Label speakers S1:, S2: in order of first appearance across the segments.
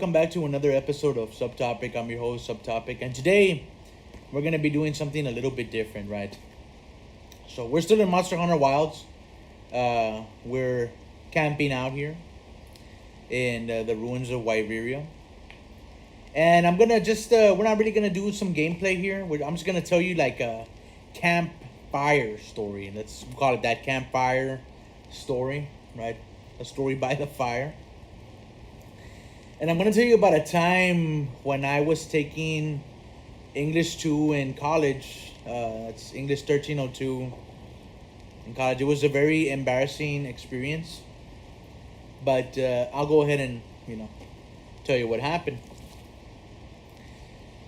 S1: welcome back to another episode of Subtopic. I'm your host, Subtopic, and today we're gonna be doing something a little bit different, right? So we're still in Monster Hunter Wilds. We're camping out here in the ruins of Wyveria, and I'm gonna just we're not really gonna do some gameplay here. I'm just gonna tell you like a campfire story. Let's call it that, campfire story, right? A story by the fire. And I'm going to tell you about a time when I was taking English 2 in college. It's English 1302 in college. It was a very embarrassing experience. But I'll go ahead and, tell you what happened.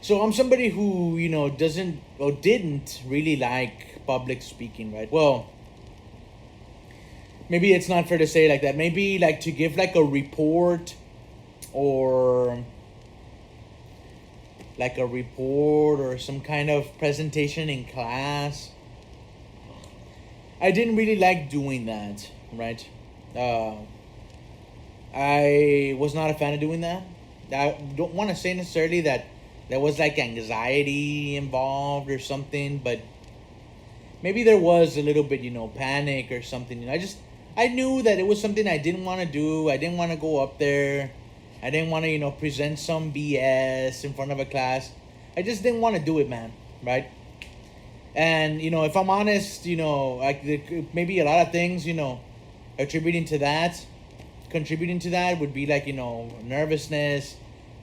S1: So I'm somebody who, doesn't or didn't really like public speaking, right? Well, maybe it's not fair to say like that. Maybe like to give like a report or some kind of presentation in class. I didn't really like doing that, right? I was not a fan of doing that. I don't want to say necessarily that there was like anxiety involved or something, but maybe there was a little bit, panic or something. I knew that it was something I didn't want to do. I didn't want to go up there. I didn't want to, present some BS in front of a class. I just didn't want to do it, man, right? And, if I'm honest, maybe a lot of things, contributing to that would be like, nervousness,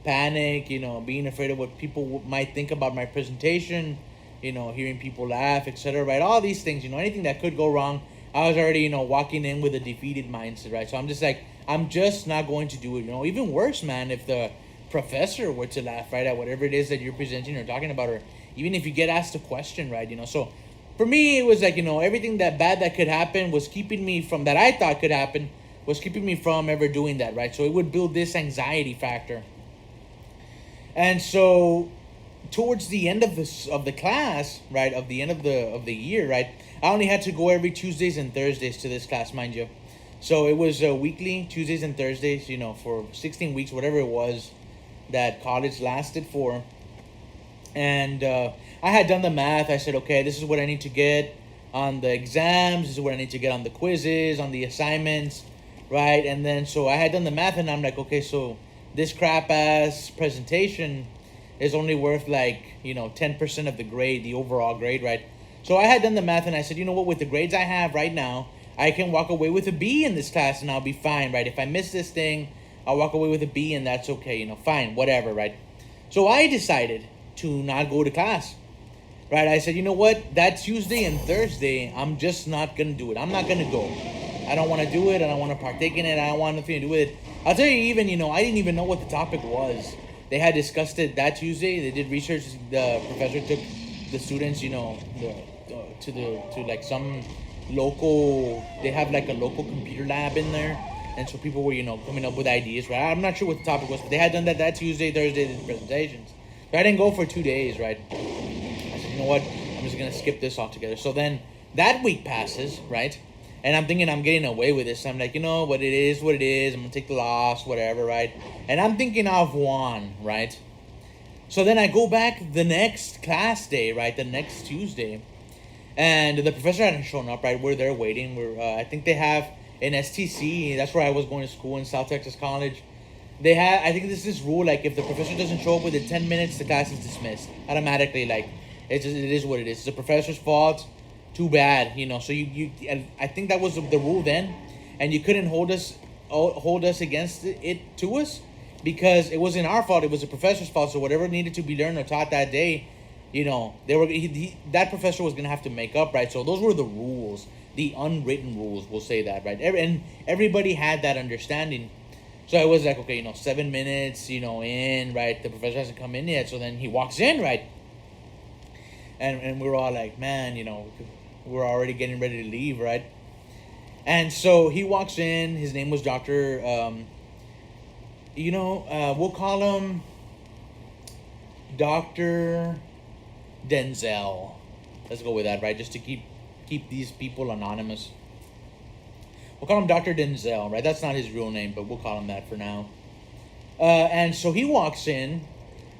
S1: panic, being afraid of what people might think about my presentation, hearing people laugh, etc., right? All these things, anything that could go wrong. I was already, walking in with a defeated mindset, right? So I'm just not going to do it. Even worse, man, if the professor were to laugh, right, at whatever it is that you're presenting or talking about, or even if you get asked a question, right, So for me, it was like, everything that bad that could happen was keeping me from, that I thought could happen, was keeping me from ever doing that, right? So it would build this anxiety factor. And so towards the end of the class, right, of the end of the year, right, I only had to go every Tuesdays and Thursdays to this class, mind you. So it was weekly, Tuesdays and Thursdays, for 16 weeks, whatever it was that college lasted for. And I had done the math. I said, okay, this is what I need to get on the exams. This is what I need to get on the quizzes, on the assignments, right? And then so I had done the math, and I'm like, okay, so this crap-ass presentation is only worth like, 10% of the grade, the overall grade, right? So I had done the math, and I said, you know what, with the grades I have right now, I can walk away with a B in this class, and I'll be fine, right? If I miss this thing, I'll walk away with a B, and that's okay, fine, whatever, right? So I decided to not go to class, right? I said, you know what, that Tuesday and Thursday, I'm just not going to do it. I'm not going to go. I don't want to do it. I don't want to partake in it. I don't want nothing to do with it. I'll tell you, even, I didn't even know what the topic was. They had discussed it that Tuesday. They did research. The professor took the students, to like some local, they have like a local computer lab in there, and so people were coming up with ideas, right? I'm not sure what the topic was, but they had done that Tuesday, Thursday, the presentations. But I didn't go for 2 days, right? I said, you know what, I'm just gonna skip this altogether. So then that week passes, right? And I'm thinking I'm getting away with this. I'm like, what it is, I'm gonna take the loss, whatever, right? And I'm thinking I've won, right? So then I go back the next class day, right? The next Tuesday. And the professor hadn't shown up, right? We're there waiting. I think they have an STC. That's where I was going to school in South Texas College. They have, I think this rule, like if the professor doesn't show up within 10 minutes, the class is dismissed automatically. Like it is what it is. It's the professor's fault. Too bad, So I think that was the rule then, and you couldn't hold us against it to us because it wasn't our fault. It was the professor's fault. So whatever needed to be learned or taught that day, that professor was going to have to make up, right? So those were the rules, the unwritten rules, we'll say that, right? And everybody had that understanding. So I was like, okay, 7 minutes, in, right? The professor hasn't come in yet. So then he walks in, right? And we're all like, man, we're already getting ready to leave, right? And so he walks in. His name was Dr. We'll call him Dr. Denzel. Let's go with that, right? Just to keep these people anonymous. We'll call him Dr. Denzel, right? That's not his real name, but we'll call him that for now. And so he walks in,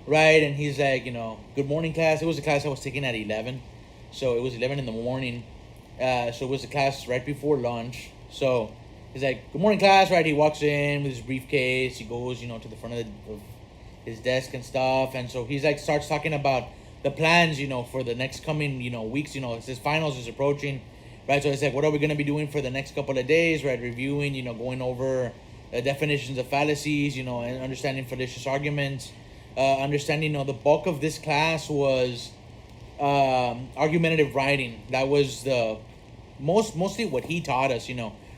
S1: right, and he's like, good morning, class. It was a class I was taking at 11, so it was 11 in the morning. So it was a class right before lunch. So he's like, good morning, class, right? He walks in with his briefcase. He goes, to the front of his desk and stuff. And so he's like, starts talking about the plans, for the next coming, weeks. His finals is approaching, right? So it's like, what are we going to be doing for the next couple of days, right? Reviewing, going over definitions of fallacies, and understanding fallacious arguments. Understanding, the bulk of this class was argumentative writing. That was the mostly what he taught us,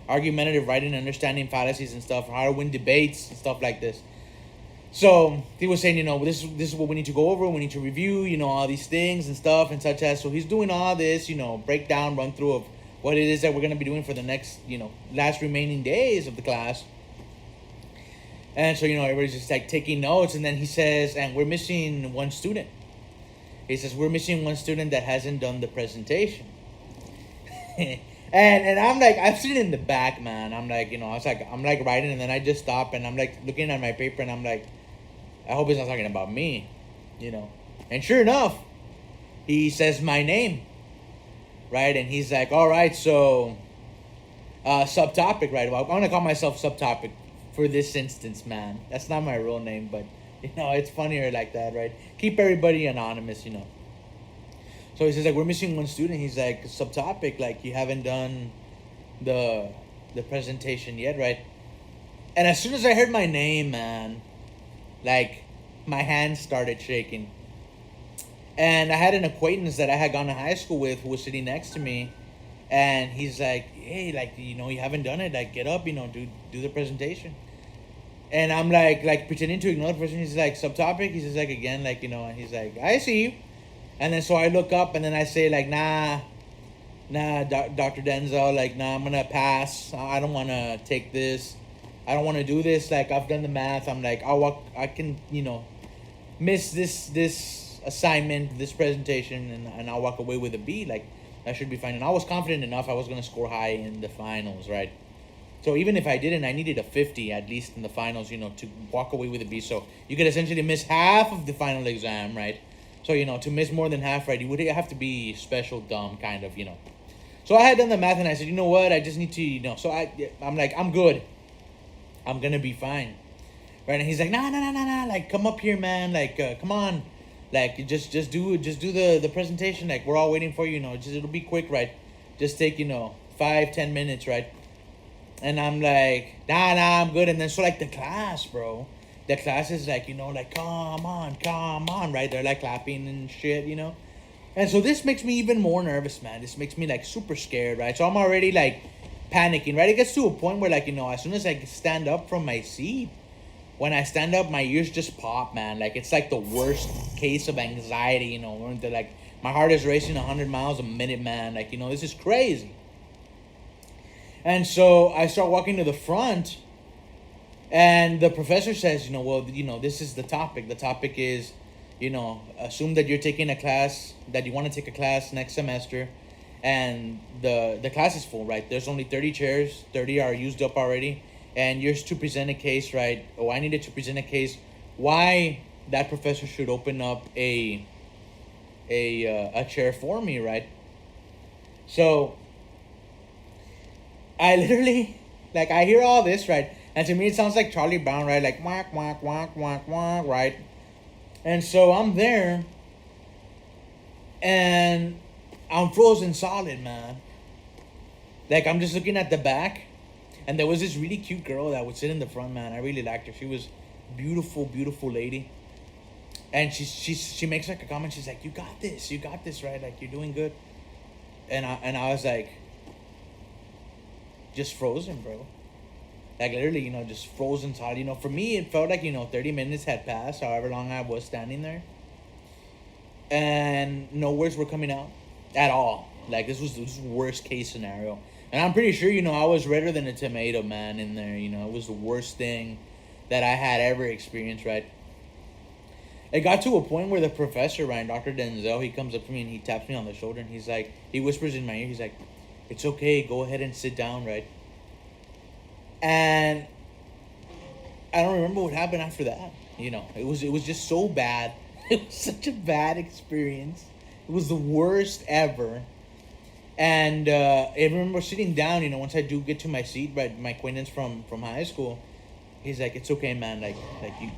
S1: argumentative writing, understanding fallacies and stuff, how to win debates and stuff like this. So he was saying, this is what we need to go over. We need to review, all these things and stuff and such as. So he's doing all this, breakdown, run through of what it is that we're going to be doing for the next, last remaining days of the class. And so, everybody's just like taking notes. And then he says, and we're missing one student. He says, we're missing one student that hasn't done the presentation. and I'm like, I'm sitting in the back, man. I'm like, I'm like writing, and then I just stop, and I'm like looking at my paper, and I'm like, I hope he's not talking about me, And sure enough, he says my name, right? And he's like, all right, so subtopic, right? Well, I'm going to call myself subtopic for this instance, man. That's not my real name, but, it's funnier like that, right? Keep everybody anonymous, So he says, like, we're missing one student. He's like, subtopic, like, you haven't done the presentation yet, right? And as soon as I heard my name, man, like, my hands started shaking. And I had an acquaintance that I had gone to high school with who was sitting next to me. And he's like, hey, like, you haven't done it. Like, get up, do the presentation. And I'm like pretending to ignore the person. He's like, subtopic. He says, like, again, like, and he's like, I see you. And then so I look up and then I say, like, nah, Dr. Denzel, like, nah, I'm going to pass. I don't want to take this. I don't want to do this. Like, I've done the math. I'm like, I can, miss this assignment, this presentation, and I'll walk away with a B. Like, that should be fine. And I was confident enough I was going to score high in the finals, right? So even if I didn't, I needed a 50 at least in the finals, to walk away with a B. So you could essentially miss half of the final exam, right? So, to miss more than half, right, you would have to be special dumb, kind of, So I had done the math, and I said, you know what, I just need to, So I'm like, I'm good. I'm going to be fine. Right? And he's like, nah, like, come up here, man. Like, come on. Like, just do the presentation. Like, we're all waiting for you, it'll be quick, right? Just take, 5-10 minutes, right? And I'm like, nah, I'm good. And then so, like, the class, bro. The class is like, like, come on, right? They're like clapping and shit, And so this makes me even more nervous, man. This makes me like super scared, right? So I'm already like panicking, right? It gets to a point where, like, as soon as I stand up from my seat, when I stand up, my ears just pop, man. Like, it's like the worst case of anxiety, when they're like, my heart is racing 100 miles a minute, man. Like, this is crazy. And so I start walking to the front, and the professor says, well, this is the topic. The topic is, assume that you're taking a class, that you want to take a class next semester, and the class is full, right? There's only 30 chairs, 30 are used up already, and you're to present a case, right? Oh, I needed to present a case why that professor should open up a chair for me, right? So I literally, like, I hear all this, right? And to me, it sounds like Charlie Brown, right? Like, whack, whack, whack, whack, whack, right? And so I'm there, and I'm frozen solid, man. Like, I'm just looking at the back, and there was this really cute girl that would sit in the front, man. I really liked her. She was beautiful, beautiful lady. And she makes like a comment. She's like, you got this, right? Like, you're doing good. And I was like, just frozen, bro. Like, literally, just frozen solid. For me, it felt like, 30 minutes had passed, however long I was standing there. And no words were coming out at all. Like, this was the worst case scenario. And I'm pretty sure, I was redder than a tomato, man, in there. It was the worst thing that I had ever experienced, right? It got to a point where the professor, right, Dr. Denzel, he comes up to me and he taps me on the shoulder, and he's like, he whispers in my ear, he's like, it's okay, go ahead and sit down, right? And I don't remember what happened after that. It was just so bad. It was such a bad experience. It was the worst ever. And I remember sitting down. Once I do get to my seat, right, my acquaintance from high school, he's like, "It's okay, man. Like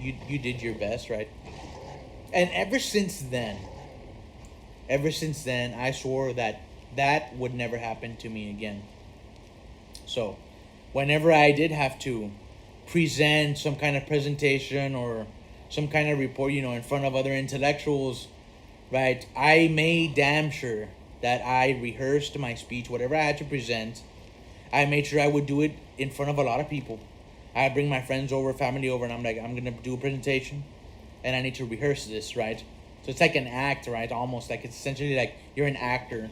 S1: you did your best, right?" And ever since then, I swore that that would never happen to me again. So, whenever I did have to present some kind of presentation or some kind of report, in front of other intellectuals, right, I made damn sure that I rehearsed my speech, whatever I had to present. I made sure I would do it in front of a lot of people. I bring my friends over, family over, and I'm like, I'm gonna do a presentation, and I need to rehearse this, right? So it's like an act, right? Almost like it's essentially like you're an actor,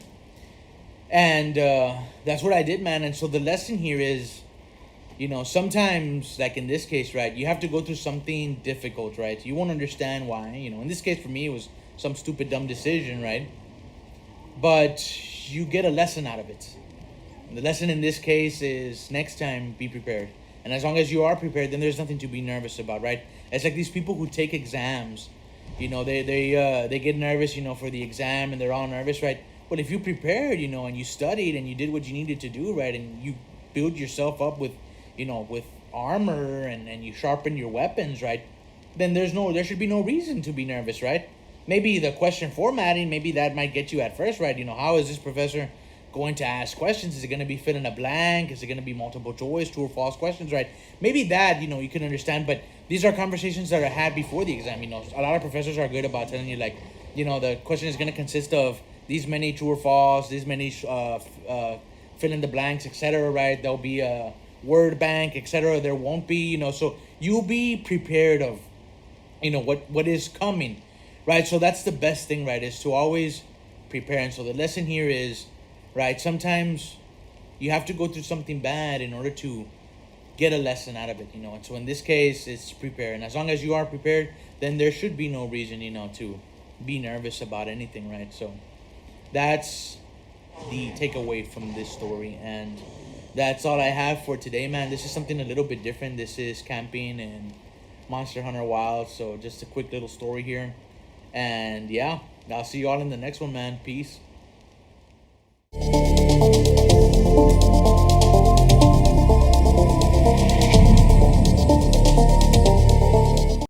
S1: and that's what I did, man. And so the lesson here is, sometimes, like in this case, right, you have to go through something difficult, right? You won't understand why. In this case for me, it was some stupid, dumb decision, right? But you get a lesson out of it. The lesson in this case is next time, be prepared. And as long as you are prepared, then there's nothing to be nervous about, right? It's like these people who take exams. They get nervous, for the exam, and they're all nervous, right? But if you prepared, and you studied and you did what you needed to do, right, and you build yourself up with armor, and you sharpen your weapons, right, then there should be no reason to be nervous, right? Maybe the question formatting, maybe that might get you at first, right? How is this professor going to ask questions? Is it going to be fill in a blank? Is it going to be multiple choice, true or false questions, right? Maybe that, you can understand, but these are conversations that are had before the exam. A lot of professors are good about telling you, like, the question is going to consist of these many true or false, these many fill in the blanks, etc., right? There'll be a word bank, etc. There won't be, so you'll be prepared of, what is coming, right? So that's the best thing, right, is to always prepare. And so the lesson here is, right, sometimes you have to go through something bad in order to get a lesson out of it, And so in this case, it's prepare. And as long as you are prepared, then there should be no reason, to be nervous about anything, right? So that's the takeaway from this story. And that's all I have for today, man. This is something a little bit different. This is camping and Monster Hunter Wild. So just a quick little story here. And yeah, I'll see you all in the next one, man. Peace.